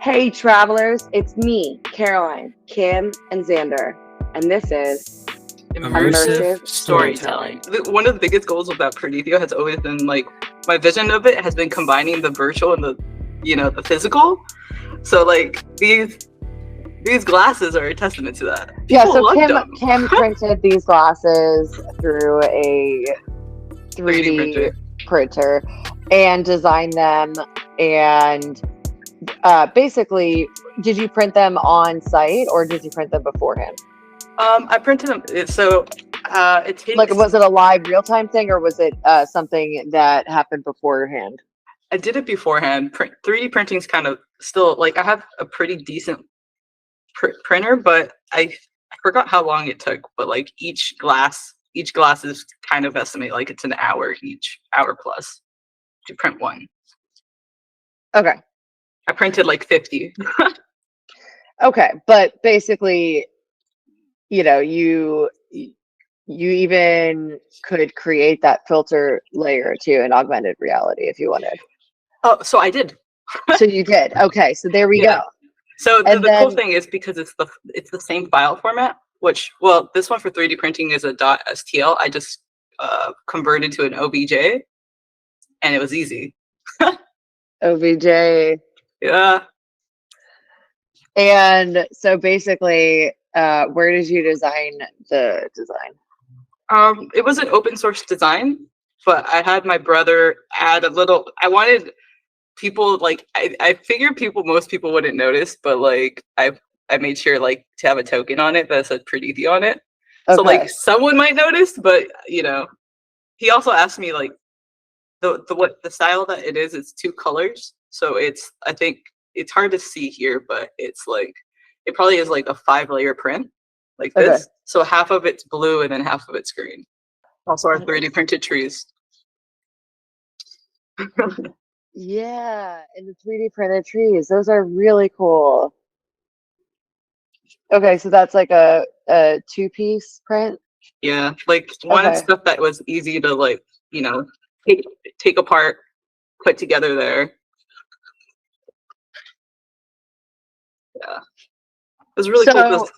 Hey travelers, it's me, Caroline, Kim, and Xander, and this is Immersive storytelling. One of the biggest goals about Perdithio has always been like my vision of it has been combining the virtual and the physical. So like these glasses are a testament to that. Yeah, so Kim printed these glasses through a 3D printer and designed them. And basically, did you print them on site or did you print them beforehand? I printed them. It takes like, was it a live real-time thing or was it something that happened beforehand? I did it beforehand. 3D printing is kind of still like I have a pretty decent printer, but I forgot how long it took. But like each glass is kind of estimate like it's an hour each, hour plus to print one. Okay. I printed like 50. Okay, but basically, you even could create that filter layer to an augmented reality if you wanted. Oh, so I did. So you did. Okay, so there we go. So the cool thing is because it's the same file format, this one for 3D printing is a .stl. I just converted to an OBJ, and it was easy. OBJ. Yeah. And so basically, where did you design the design? It was an open source design, but I had my brother add a little. I wanted people like I figured most people wouldn't notice, but like I made sure like to have a token on it that said Perdithio on it. Okay. So like someone might notice, but he also asked me like the style that it is. It's 2 colors, so I think it's hard to see here, but it's like it probably is like a 5-layer print like this. Okay. So half of it's blue and then half of it's green. Also our 3D printed trees. Yeah, and the 3D printed trees. Those are really cool. Okay, so that's like a 2-piece print? Yeah, like one stuff that was easy to like, take apart, put together there. Yeah. It was really cool.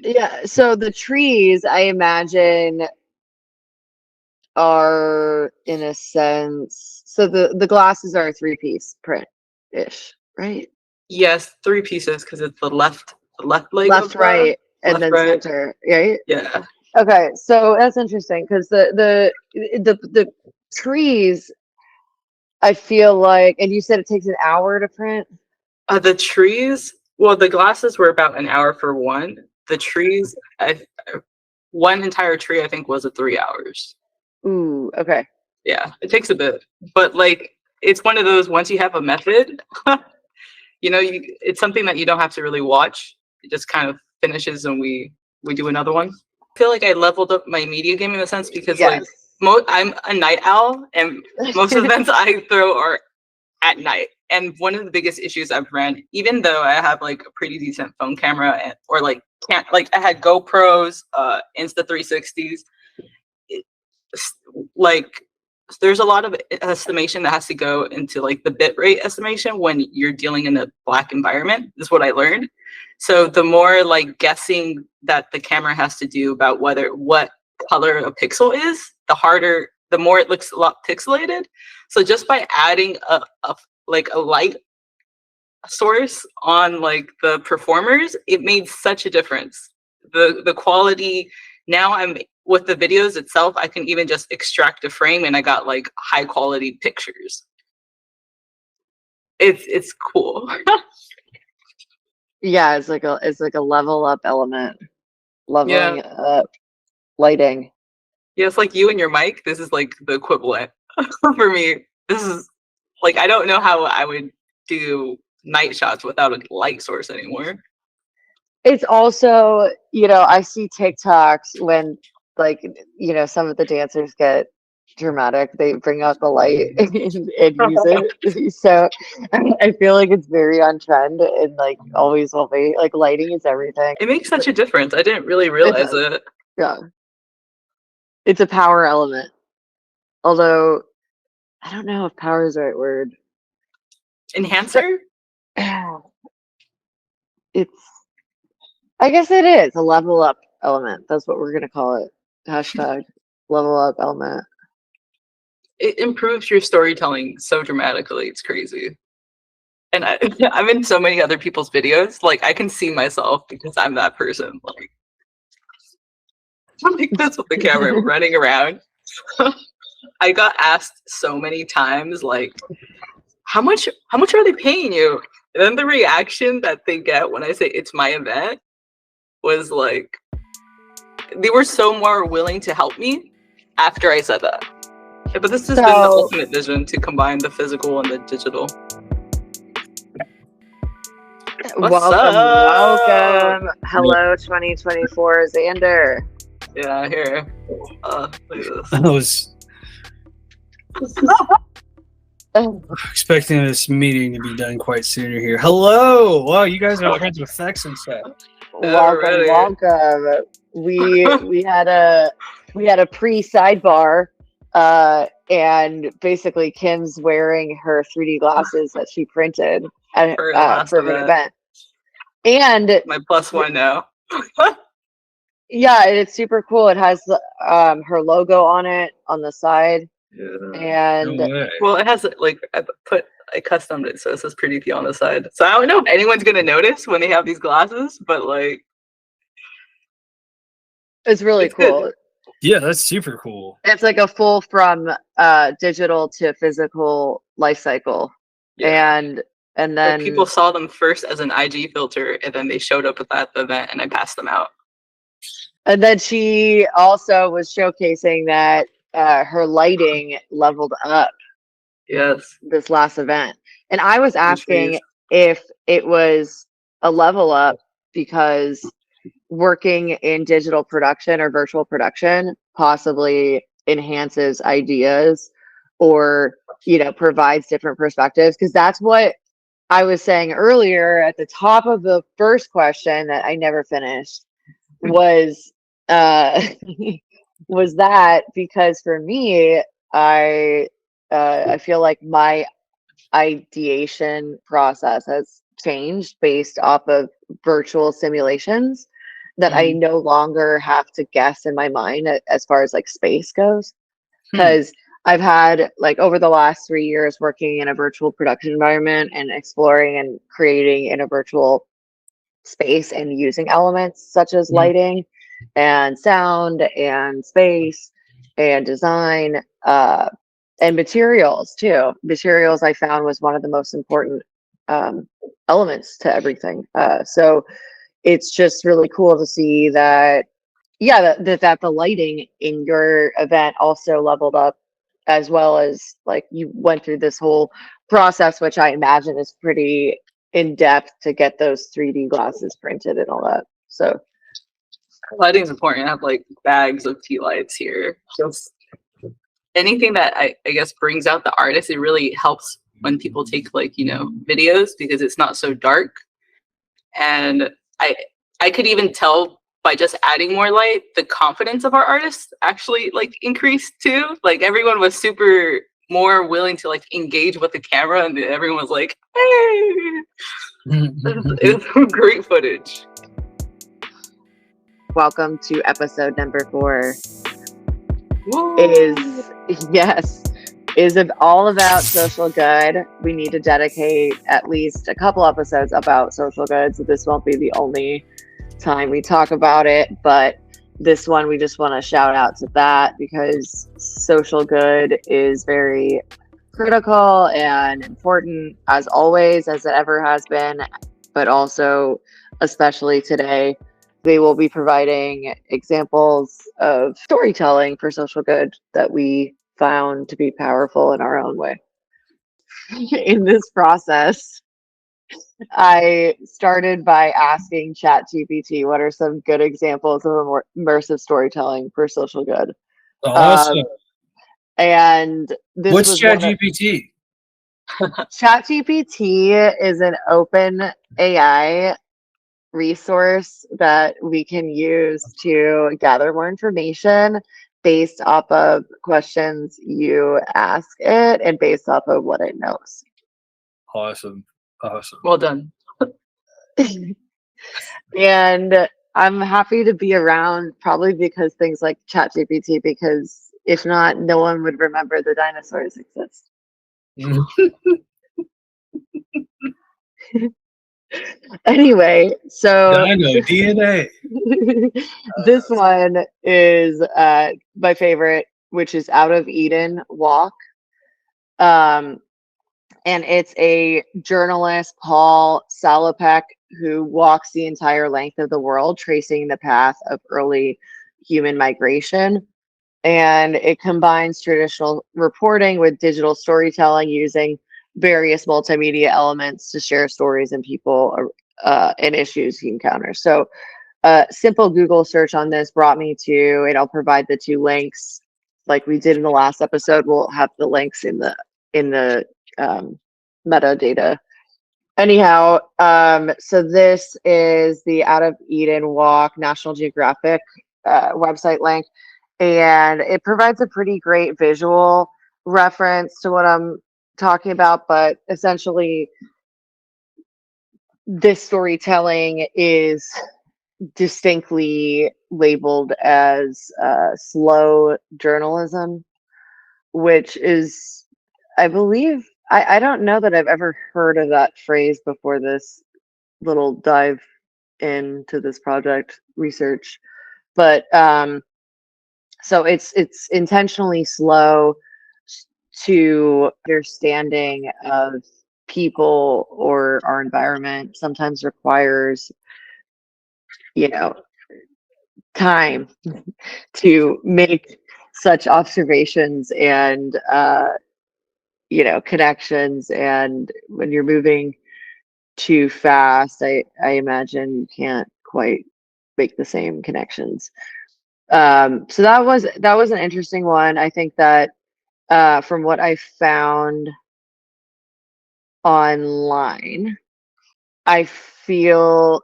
Yeah, so the trees, I imagine, are in a sense, so the glasses are a 3-piece print-ish, right? Yes, 3 pieces because it's the left leg, left, right, and then right. Center, right? Yeah. Okay, so that's interesting because the trees, I feel like, and you said it takes an hour to print. The trees, well, the glasses were about an hour for one. The trees, one entire tree, I think, was 3 hours. Ooh, okay. Yeah, it takes a bit, but like it's one of those. Once you have a method, it's something that you don't have to really watch. It just kind of finishes, and we do another one. I feel like I leveled up my media game in a sense because like I'm a night owl, and most events I throw are at night. And one of the biggest issues I've ran, even though I have like a pretty decent phone camera or like I had GoPros, Insta360s, like there's a lot of estimation that has to go into like the bit rate estimation when you're dealing in a black environment, is what I learned. So the more like guessing that the camera has to do about what color a pixel is, the more it looks a lot pixelated. So just by adding a light source on like the performers, it made such a difference. The quality, now I'm with the videos itself, I can even just extract a frame and I got like high quality pictures. It's cool. Yeah, it's like a level up element. Leveling up lighting. Yeah, it's like you and your mic. This is like the equivalent for me. This is like, I don't know how I would do night shots without a light source anymore. It's also, I see TikToks when like, some of the dancers get dramatic, they bring out the light and use it. So I feel like it's very on trend and like always will be. Like lighting is everything. It makes such a difference. I didn't really realize it. Yeah. It's a power element. Although I don't know if power is the right word. Enhancer? it's I guess it is a level up element. That's what we're gonna call it. Hashtag level up element. It improves your storytelling so dramatically. It's crazy. And I'm in so many other people's videos. Like I can see myself because I'm that person. Like I'm like this with the camera running around. I got asked so many times, like, how much are they paying you? And then the reaction that they get when I say it's my event was like they were so more willing to help me after I said that. Yeah, but this has been the ultimate vision to combine the physical and the digital. Welcome. Hello, 2024, Xander. Yeah, here. Look at this. I was expecting this meeting to be done quite sooner here. Hello! Wow, you guys have all kinds of effects and stuff. Welcome. We had a pre-sidebar, and basically Kim's wearing her 3D glasses that she printed for an event. And my +1 now. Yeah, it's super cool. It has her logo on it on the side. Yeah. And well, it has like I customed it, so it says Pretty Tea on the side. So I don't know if anyone's gonna notice when they have these glasses, but like it's really cool. Good. Yeah, that's super cool. It's like a full from digital to physical life cycle. Yeah. And then like people saw them first as an IG filter, and then they showed up at the event, and I passed them out. And then she also was showcasing that her lighting leveled up. Yes. This last event. And I was asking if it was a level up because working in digital production or virtual production possibly enhances ideas or, provides different perspectives. Because that's what I was saying earlier at the top of the first question that I never finished was was that because for me, I feel like my ideation process has changed based off of virtual simulations that I no longer have to guess in my mind as far as like space goes. Because I've had like over the last 3 years working in a virtual production environment and exploring and creating in a virtual space and using elements such as lighting and sound and space and design and materials too. Materials I found was one of the most important elements to everything. So it's just really cool to see that, that the lighting in your event also leveled up, as well as like you went through this whole process, which I imagine is pretty in depth to get those 3D glasses printed and all that. So lighting is important. I have like bags of tea lights here. Just anything that I guess brings out the artist. It really helps when people take like, videos because it's not so dark. And I could even tell by just adding more light, the confidence of our artists actually like increased too. Like everyone was super more willing to like engage with the camera, and everyone was like, "Hey!" It's great footage. Welcome to episode number 4. Woo. Is all about social good. We need to dedicate at least a couple episodes about social good, so this won't be the only time we talk about it, but this one we just want to shout out to that because social good is very critical and important as always, as it ever has been, but also especially today. We will be providing examples of storytelling for social good that we found to be powerful in our own way. In this process, I started by asking ChatGPT what are some good examples of immersive storytelling for social good. Awesome. And this what's was ChatGPT? ChatGPT is an open AI resource that we can use to gather more information based off of questions you ask it and based off of what it knows. Awesome. Well done. And I'm happy to be around, probably because things like ChatGPT, because if not, no one would remember the dinosaurs exist. Anyway, so Dino DNA. this one is my favorite, which is Out of Eden Walk. Um, and it's a journalist, Paul Salopek, who walks the entire length of the world, tracing the path of early human migration. And it combines traditional reporting with digital storytelling using various multimedia elements to share stories and people and issues he encounters. So a simple Google search on this brought me to, and I'll provide the two links like we did in the last episode. We'll have the links in the metadata. Anyhow, so this is the Out of Eden Walk National Geographic website link, and it provides a pretty great visual reference to what I'm talking about. But essentially, this storytelling is distinctly labeled as slow journalism, which is, I believe, I don't know that I've ever heard of that phrase before this little dive into this project research. But so it's intentionally slow to understanding of people or our environment, sometimes requires, you know, time to make such observations and connections. And when you're moving too fast, I imagine you can't quite make the same connections. So that was an interesting one. I think that from what I found online, I feel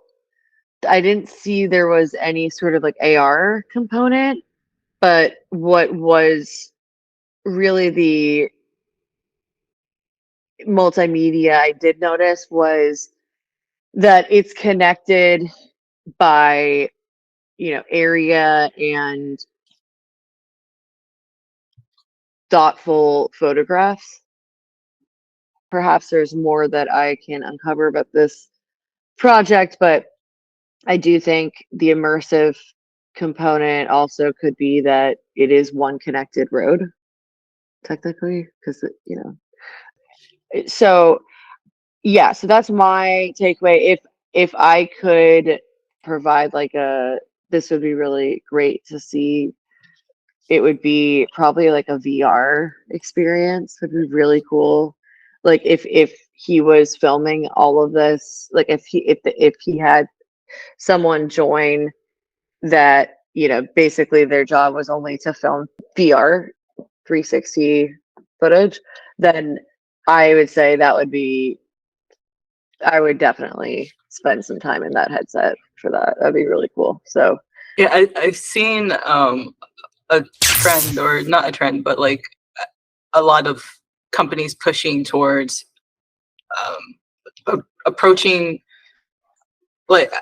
I didn't see there was any sort of like AR component, but what was really the multimedia I did notice was that it's connected by, area and thoughtful photographs. Perhaps there's more that I can uncover about this project, but I do think the immersive component also could be that it is one connected road, technically, because, so yeah, so that's my takeaway. If I could provide like this would be really great to see. It would be probably like a VR experience would be really cool. Like if he was filming all of this, like if he had someone join that, basically their job was only to film VR 360 footage, then I would say I would definitely spend some time in that headset for that. That'd be really cool. So Yeah, I've seen a trend, or not a trend, but like a lot of companies pushing towards approaching, like,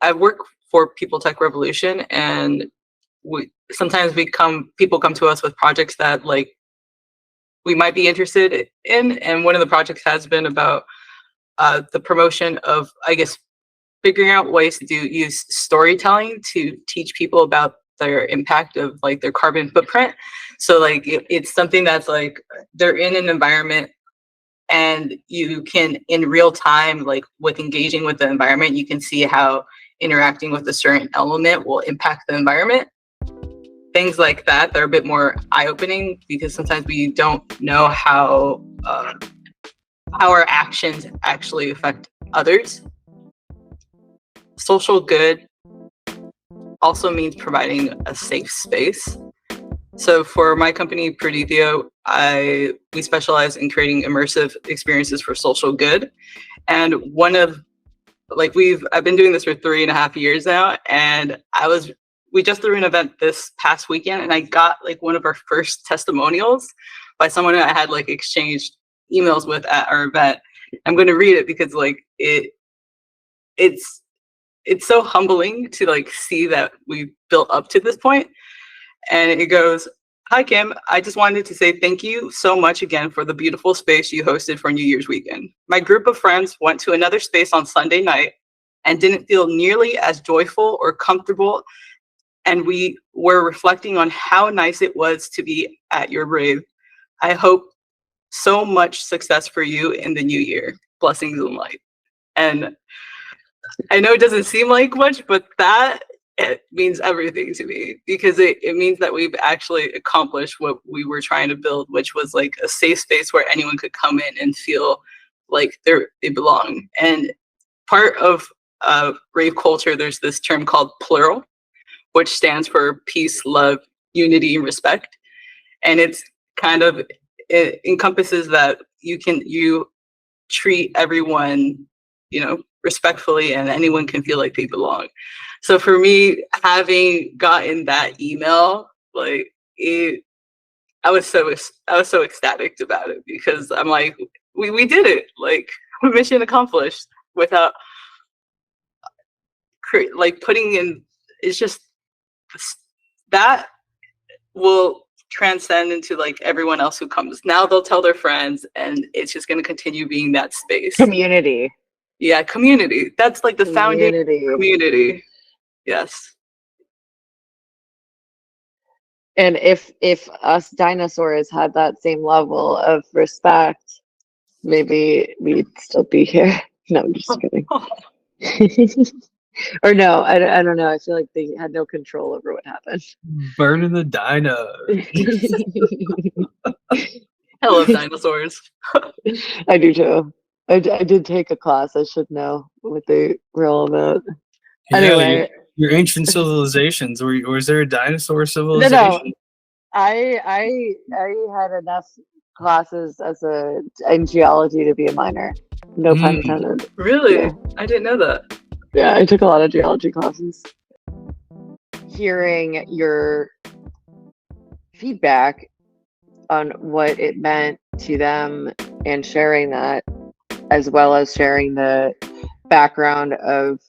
I work for People Tech Revolution, and sometimes people come to us with projects that like we might be interested in, and one of the projects has been about the promotion of, I guess, figuring out ways to use storytelling to teach people about their impact of like their carbon footprint. So like it's something that's like they're in an environment, and you can in real time, like with engaging with the environment, you can see how interacting with a certain element will impact the environment. Things like that, they're a bit more eye-opening, because sometimes we don't know how our actions actually affect others. Social good also means providing a safe space. So for my company, Perdithio, we specialize in creating immersive experiences for social good. And I've been doing this for 3.5 years now, and we just threw an event this past weekend, and I got like one of our first testimonials by someone I had like exchanged emails with at our event. I'm going to read it because like it's so humbling to like see that we've built up to this point. And it goes, "Hi Kim, I just wanted to say thank you so much again for the beautiful space you hosted for New Year's weekend. My group of friends went to another space on Sunday night and didn't feel nearly as joyful or comfortable, and we were reflecting on how nice it was to be at your rave. I hope so much success for you in the new year. Blessings and light." And I know it doesn't seem like much, but that it means everything to me, because it means that we've actually accomplished what we were trying to build, which was like a safe space where anyone could come in and feel like they belong. And part of rave culture, there's this term called plural, which stands for peace, love, unity, and respect. And it's kind of, it encompasses that you treat everyone, respectfully, and anyone can feel like they belong. So for me, having gotten that email, like I was so ecstatic about it, because I'm like, we did it, like mission accomplished, without like putting in. It's just that will transcend into like everyone else who comes. Now they'll tell their friends, and it's just going to continue being that space. Community. Yeah, community. That's like the founding community. Yes. And if us dinosaurs had that same level of respect, maybe we'd still be here. No, I'm just kidding. Or no, I don't know. I feel like they had no control over what happened. Burning the dino. I love dinosaurs. I do too. I did take a class. I should know what they were all about. Yeah, Anyway, your ancient civilizations. Was there a dinosaur no. civilization? I had enough classes in geology to be a minor. No pun intended. Really? Yeah. I didn't know that. Yeah, I took a lot of geology classes. Hearing your feedback on what it meant to them and sharing that, as well as sharing the background of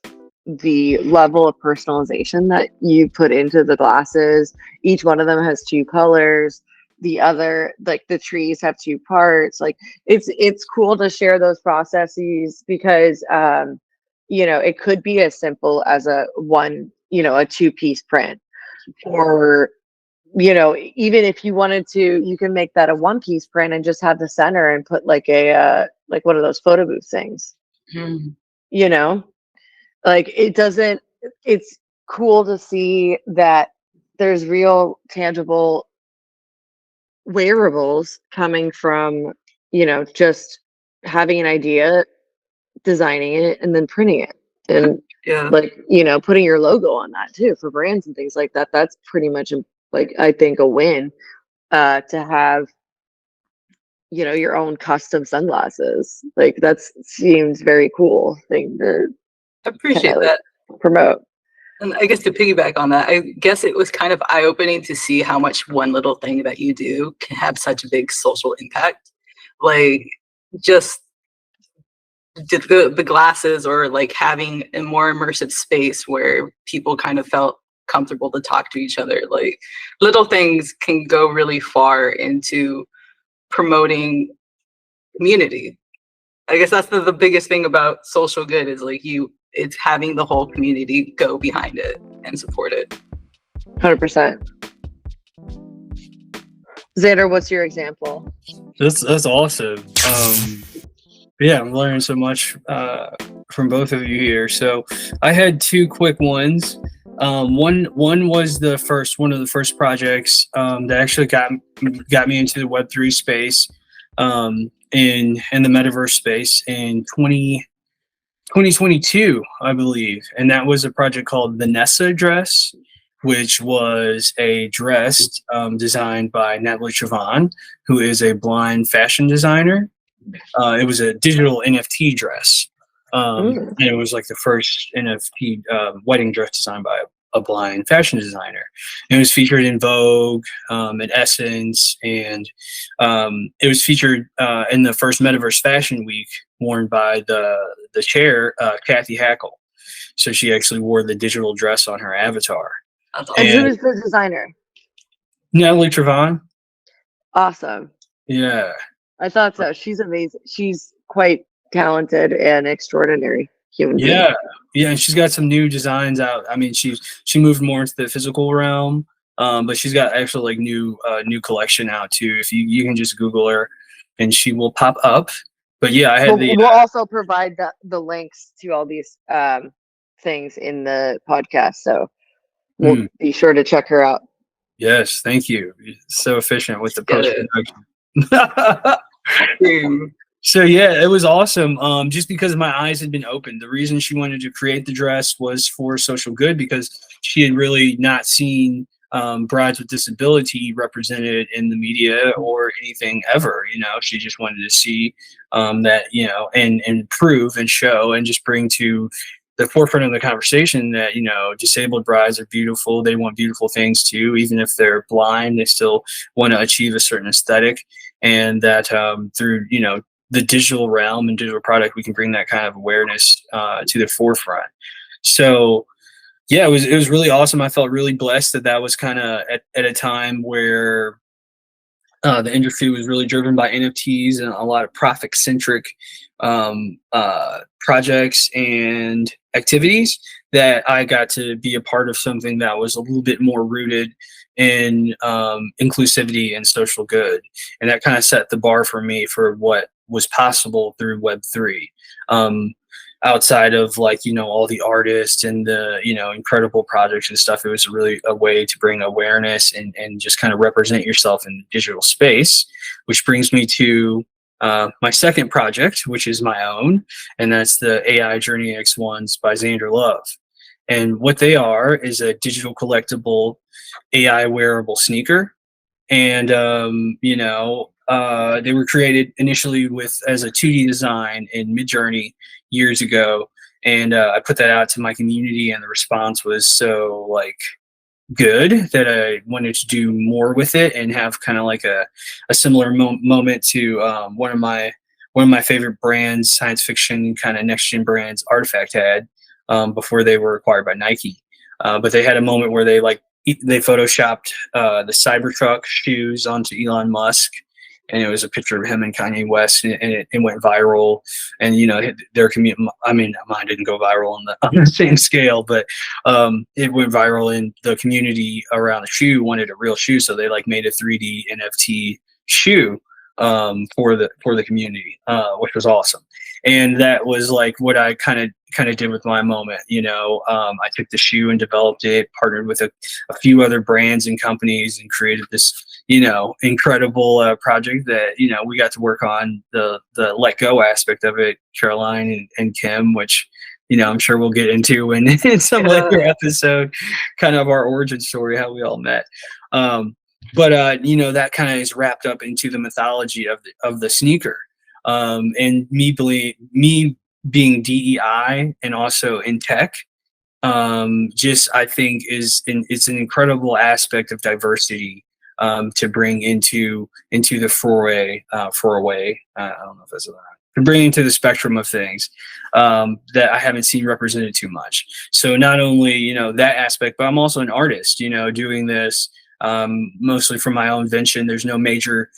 the level of personalization that you put into the glasses. Each one of them has two colors. The other, like the trees have two parts. Like it's cool to share those processes, because it could be as simple as a two-piece print, or even if you wanted to, you can make that a one-piece print and just have the center and put like a like one of those photo booth things. Like it's cool to see that there's real tangible wearables coming from just having an idea, designing it, and then printing it, and like putting your logo on that too for brands and things like that. That's pretty much like, I think, a win to have your own custom sunglasses. Like that seems very cool thing to appreciate that. Promote. And I guess to piggyback on that, I guess it was kind of eye-opening to see how much one little thing that you do can have such a big social impact. Like just the glasses, or like having a more immersive space where people kind of felt comfortable to talk to each other. Like little things can go really far into promoting community. I guess that's the biggest thing about social good, is like it's having the whole community go behind it and support it. 100%. Xander, what's your example? That's awesome. Yeah, I'm learning so much from both of you here. So I had two quick ones. One was one of the first projects that actually got me into the Web3 space, in the metaverse space in 2022, I believe, and that was a project called Vanessa Dress, which was a dress designed by Natalie Chavon, who is a blind fashion designer. It was a digital NFT dress. And it was like the first NFT wedding dress designed by a blind fashion designer. It was featured in Vogue, in Essence, and it was featured in the first Metaverse Fashion Week worn by the chair, Kathy Hackle. So she actually wore the digital dress on her avatar. That's And awesome. who is the designer? Natalie Trevon. Awesome. Yeah. I thought so. She's amazing. She's quite talented and extraordinary human being. Yeah. Yeah. And she's got some new designs out. I mean, she moved more into the physical realm. But she's got actually like new collection out too. If you can just Google her and she will pop up. But yeah, I had We'll also provide the links to all these things in the podcast. So we'll be sure to check her out. Yes, thank you. You're so efficient with the Get post it. production. So yeah, it was awesome. Just because my eyes had been opened. The reason she wanted to create the dress was for social good, because she had really not seen brides with disability represented in the media or anything ever. You know, she just wanted to see that, you know, and prove and show and just bring to the forefront of the conversation that, you know, disabled brides are beautiful. They want beautiful things too. Even if they're blind, they still want to achieve a certain aesthetic. And that through, you know, the digital realm and digital product, we can bring that kind of awareness to the forefront. So yeah, it was really awesome. I felt really blessed that was kind of at a time where the industry was really driven by NFTs and a lot of profit centric projects and activities, that I got to be a part of something that was a little bit more rooted in inclusivity and social good. And that kind of set the bar for me for what was possible through Web3. Outside of, like, you know, all the artists and the, you know, incredible projects and stuff, it was really a way to bring awareness and just kind of represent yourself in the digital space, which brings me to my second project, which is my own, and that's the AI Journey X1s by Xander Love. And what they are is a digital collectible AI wearable sneaker. And you know, they were created initially as a 2D design in Midjourney years ago, and I put that out to my community, and the response was so like good that I wanted to do more with it and have kind of like a similar moment to one of my favorite brands, science fiction kind of next gen brands, Artifact had before they were acquired by Nike. But they had a moment where they photoshopped the Cybertruck shoes onto Elon Musk, and it was a picture of him and Kanye West, and it went viral. And you know, their community, I mean, mine didn't go viral on the same scale, but it went viral in the community around the shoe wanted a real shoe, so they like made a 3D NFT shoe for the community, which was awesome. And that was like what I kind of did with my moment. You know, I took the shoe and developed it, partnered with a few other brands and companies, and created this, you know, incredible project that, you know, we got to work on the let go aspect of it, Caroline and Kim, which, you know, I'm sure we'll get into in some later episode, kind of our origin story, how we all met. But you know, that kind of is wrapped up into the mythology of the sneaker. And me being DEI and also in tech, just I think it's an incredible aspect of diversity to bring into the foray. I don't know if that's to bring into the spectrum of things that I haven't seen represented too much. So not only, you know, that aspect, but I'm also an artist, you know, doing this mostly for my own invention. There's no major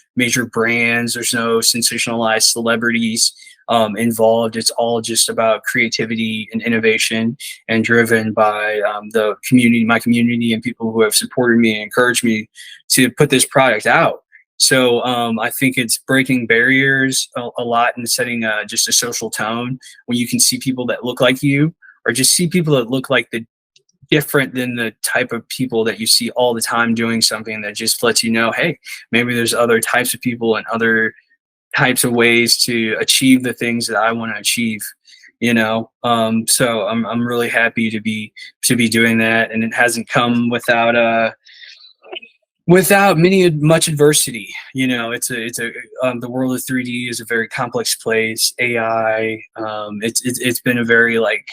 brands. There's no sensationalized celebrities involved. It's all just about creativity and innovation, and driven by the community, my community, and people who have supported me and encouraged me to put this product out. So I think it's breaking barriers a lot and setting just a social tone when you can see people that look like you, or just see people that look like different than the type of people that you see all the time doing something, that just lets you know, hey, maybe there's other types of people and other types of ways to achieve the things that I want to achieve, you know. So I'm really happy to be doing that, and it hasn't come without much adversity. You know, it's the world of 3D is a very complex place. AI, it's been a very like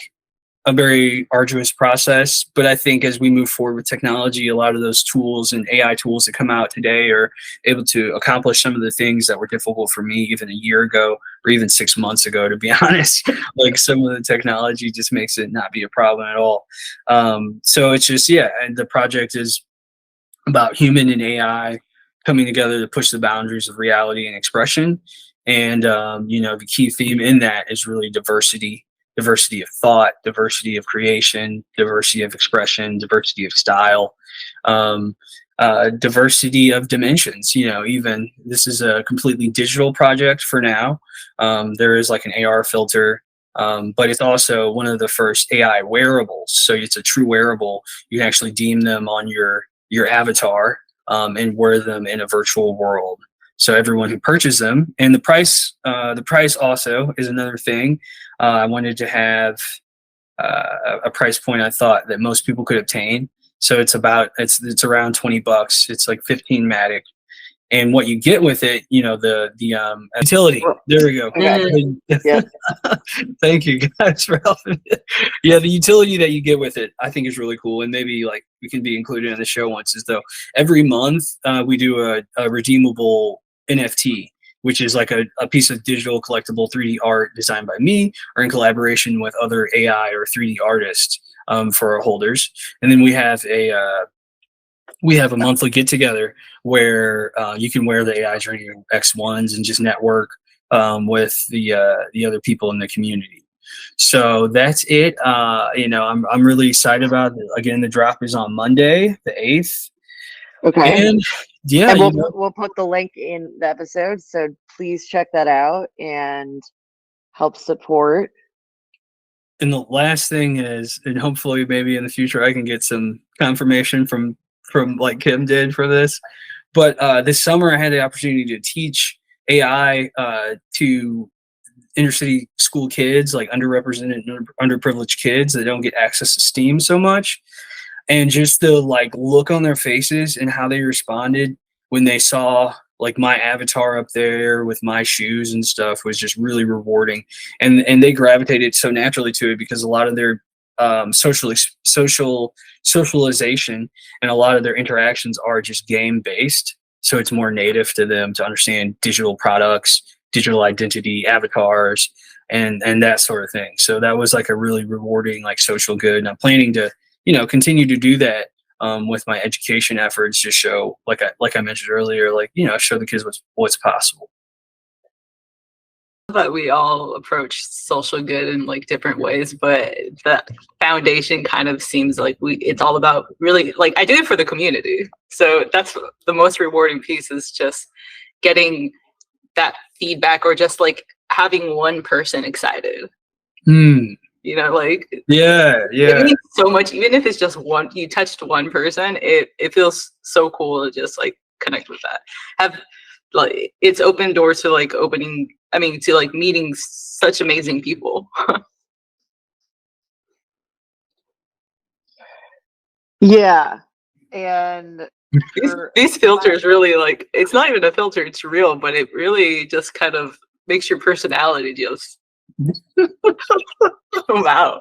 a very arduous process. But I think as we move forward with technology, a lot of those tools and AI tools that come out today are able to accomplish some of the things that were difficult for me even a year ago or even 6 months ago, to be honest. Like some of the technology just makes it not be a problem at all. So it's just, yeah, and the project is about human and AI coming together to push the boundaries of reality and expression. And, the key theme in that is really diversity of thought, diversity of creation, diversity of expression, diversity of style, diversity of dimensions. Even this is a completely digital project for now. There is like an AR filter, but it's also one of the first AI wearables. So it's a true wearable. You can actually deem them on your avatar and wear them in a virtual world. So everyone who purchases them, and the price also is another thing. I wanted to have a price point I thought that most people could obtain. So it's around $20. It's like 15 Matic. And what you get with it, the utility. There we go. Okay. Yeah. Thank you guys for helping. Yeah, the utility that you get with it, I think is really cool, and maybe like we can be included in the show once. Is though every month we do a redeemable NFT, which is like a piece of digital collectible 3D art designed by me or in collaboration with other AI or 3D artists for our holders. And then we have a monthly get together where you can wear the AI Journey X1s and just network with the other people in the community. So that's it. I'm really excited about it. Again, the drop is on Monday, the 8th. Okay. And yeah, and we'll put the link in the episode, so please check that out and help support. And the last thing is, and hopefully maybe in the future I can get some confirmation from like Kim did for this, but this summer I had the opportunity to teach AI to inner city school kids, like underrepresented, underprivileged kids that don't get access to STEAM so much. And just the like look on their faces and how they responded when they saw like my avatar up there with my shoes and stuff was just really rewarding. And they gravitated so naturally to it because a lot of their socialization and a lot of their interactions are just game based. So it's more native to them to understand digital products, digital identity, avatars, and that sort of thing. So that was like a really rewarding like social good. And I'm planning to continue to do that with my education efforts, just show like I mentioned earlier, show the kids what's possible. That we all approach social good in like different ways, but the foundation kind of seems like it's all about really like I do it for the community. So that's the most rewarding piece, is just getting that feedback or just like having one person excited. Like yeah it means so much, even if it's just one, you touched one person, it feels so cool to just like connect with that. Have like it's open doors to like to like meeting such amazing people. Yeah. And these filters really, like, it's not even a filter, it's real, but it really just kind of makes your personality just wow.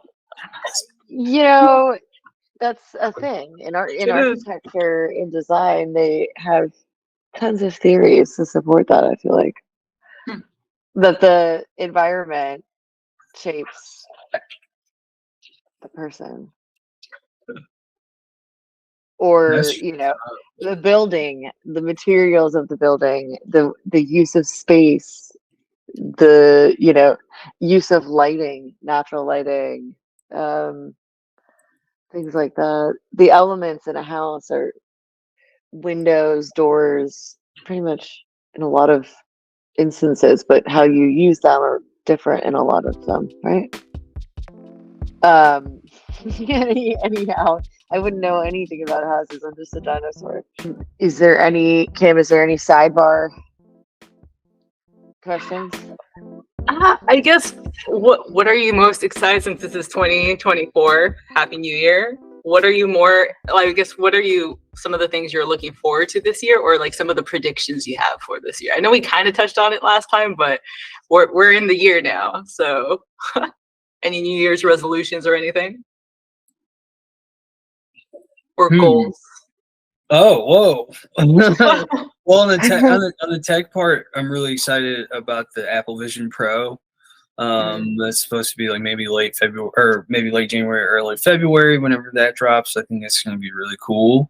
That's a thing in architecture, in design. They have tons of theories to support that. I feel like that the environment shapes the person, or the building, the materials of the building, the use of space, the use of lighting, natural lighting, things like that. The elements in a house are windows, doors, pretty much in a lot of instances, but how you use them are different in a lot of them, right? Anyhow, I wouldn't know anything about houses. I'm just a dinosaur. Kim, is there any sidebar questions? I guess what are you most excited, since this is 2024? Happy New Year. What are you more like, I guess, what are you some of the things you're looking forward to this year, or like some of the predictions you have for this year? I know we kind of touched on it last time, but we're in the year now, so Any New Year's resolutions or anything? Or goals? Oh, whoa. Well, on the tech part, I'm really excited about the Apple Vision Pro. That's supposed to be like maybe late February or maybe late January, early February, whenever that drops. I think it's going to be really cool.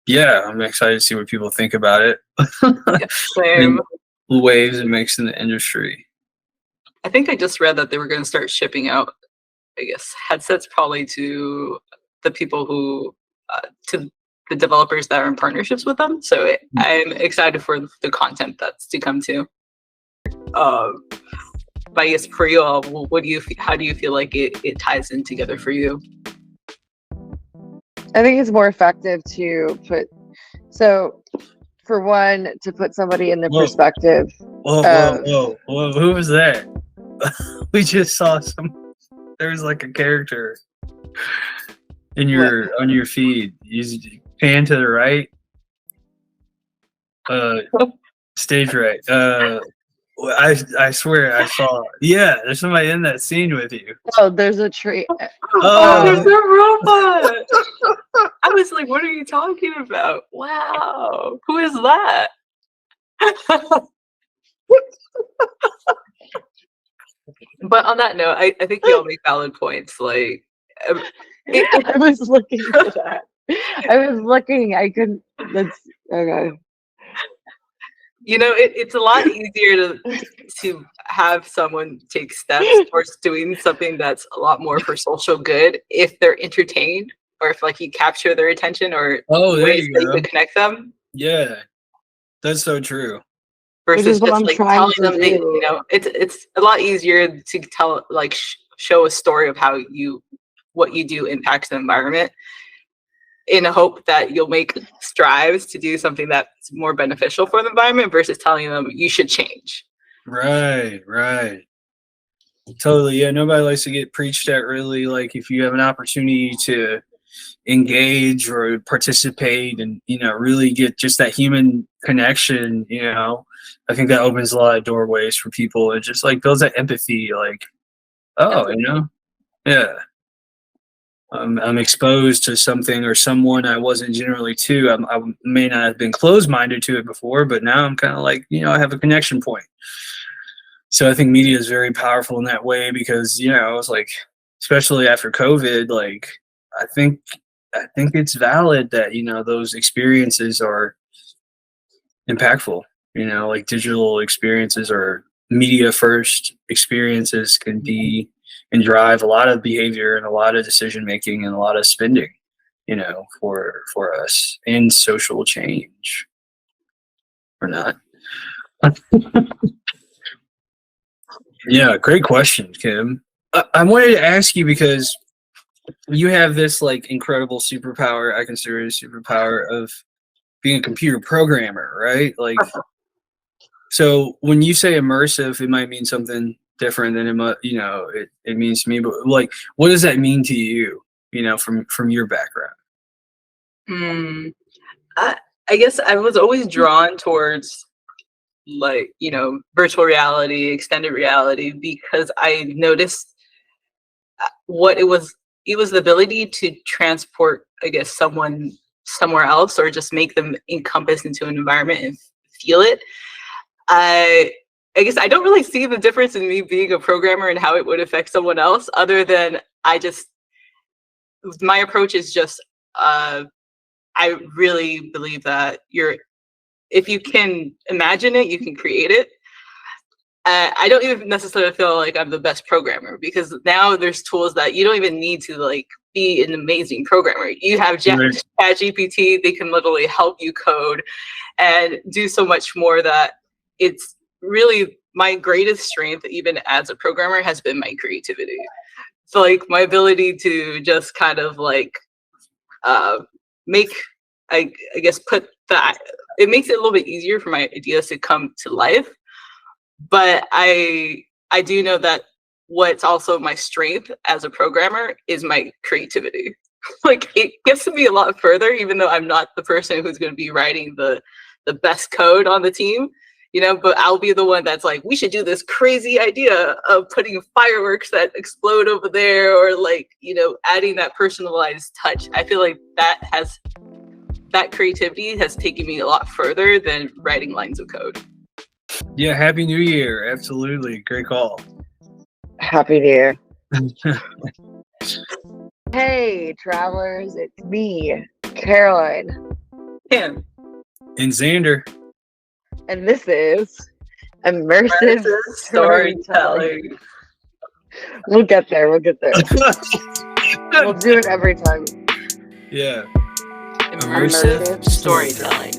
Yeah, I'm excited to see what people think about it. Yeah, same. The waves it makes in the industry. I think I just read that they were going to start shipping out, I guess, headsets probably to the people who, to the developers that are in partnerships with them. So I'm excited for the content that's to come too. But I guess for you all, how do you feel like it ties in together for you? I think it's more effective to put, so for one, to put somebody in the perspective. Whoa. Who was that? We just saw there's like a character in on your feed. You pan to the right. Stage right. I swear I saw. Yeah, there's somebody in that scene with you. Oh, there's a tree. Oh, there's a robot. I was like, what are you talking about? Wow, who is that? But on that note, I think you all make valid points. Like, I was looking for that. I was looking. I couldn't. That's okay. You know, it's a lot easier to have someone take steps towards doing something that's a lot more for social good if they're entertained, or if like you capture their attention, or ways that you could connect them. Yeah, that's so true. Versus just like telling them, you know, it's a lot easier to tell, like show a story of how what you do impacts the environment, in a hope that you'll make strives to do something that's more beneficial for the environment, versus telling them you should change. Right. Totally. Yeah, nobody likes to get preached at, really. Like, if you have an opportunity to engage or participate and, you know, really get just that human connection, you know, I think that opens a lot of doorways for people. It just like builds that empathy, like, oh, you know, yeah. I'm exposed to something or someone I wasn't generally to. I may not have been closed-minded to it before, but now I'm kind of like, you know, I have a connection point. So I think media is very powerful in that way, because, you know, it's like, especially after COVID, like, I think it's valid that, you know, those experiences are impactful. You know, like digital experiences or media first experiences can be and drive a lot of behavior and a lot of decision making and a lot of spending, you know, for us in social change, or not. Yeah, great question, Kim. I wanted to ask you, because you have this like incredible superpower, I consider it a superpower, of being a computer programmer, right? Like, so when you say immersive, it might mean something different than you know, it means to me, but like, what does that mean to you, you know, from your background? I guess I was always drawn towards, like, you know, virtual reality, extended reality, because I noticed what it was the ability to transport, I guess, someone somewhere else, or just make them encompass into an environment and feel it. I guess I don't really see the difference in me being a programmer and how it would affect someone else, other than my approach is just, I really believe that if you can imagine it, you can create it. I don't even necessarily feel like I'm the best programmer, because now there's tools that you don't even need to like be an amazing programmer. You have ChatGPT; they can literally help you code and do so much more, that it's really my greatest strength, even as a programmer, has been my creativity. So like my ability to just kind of like make, I guess, put that, it makes it a little bit easier for my ideas to come to life. But I do know that what's also my strength as a programmer is my creativity. Like, it gets to me a lot further, even though I'm not the person who's going to be writing the best code on the team. you know, but I'll be the one that's like, we should do this crazy idea of putting fireworks that explode over there, or like, you know, adding that personalized touch. I feel like that creativity has taken me a lot further than writing lines of code. Yeah, Happy New Year. Absolutely. Great call. Happy New Year. Hey, travelers, it's me, Caroline. Yeah. And Xander. And this is Immersive Storytelling. We'll get there. We'll get there. We'll do it every time. Yeah. Immersive storytelling.